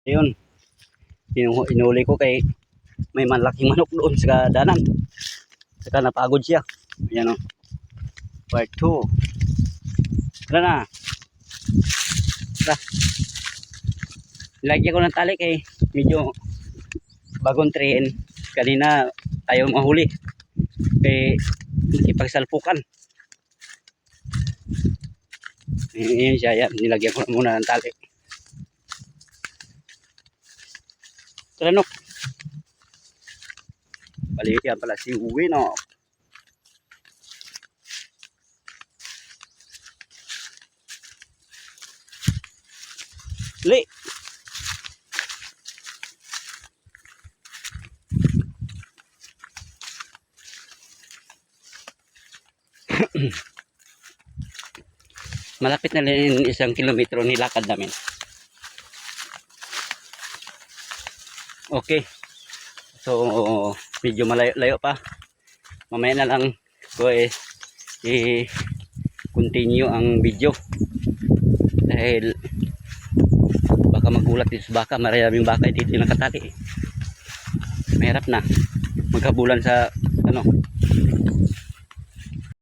Ayun, inuli ko kay may malaking manok doon sa danan. Saka napagod siya. Ayan o. Part 2. Tara na. Tara. Lagyan ko ng tali kay medyo bagong train. Kanina ayaw mahuli. Kay ipagsalpukan. Ayan siya. Yan. Nilagyan ko muna ng tali. Tara no. Balikan pala si Uwi no. Li. Malapit na rin 1 kilometro nilakad namin. Okay. So, medyo malayo pa. Mamaya na lang ko i-continue ang video. Dahil baka magulat dito sa baka. Maraming baka dito yung nakatali. Mahirap na maghabulan sa ano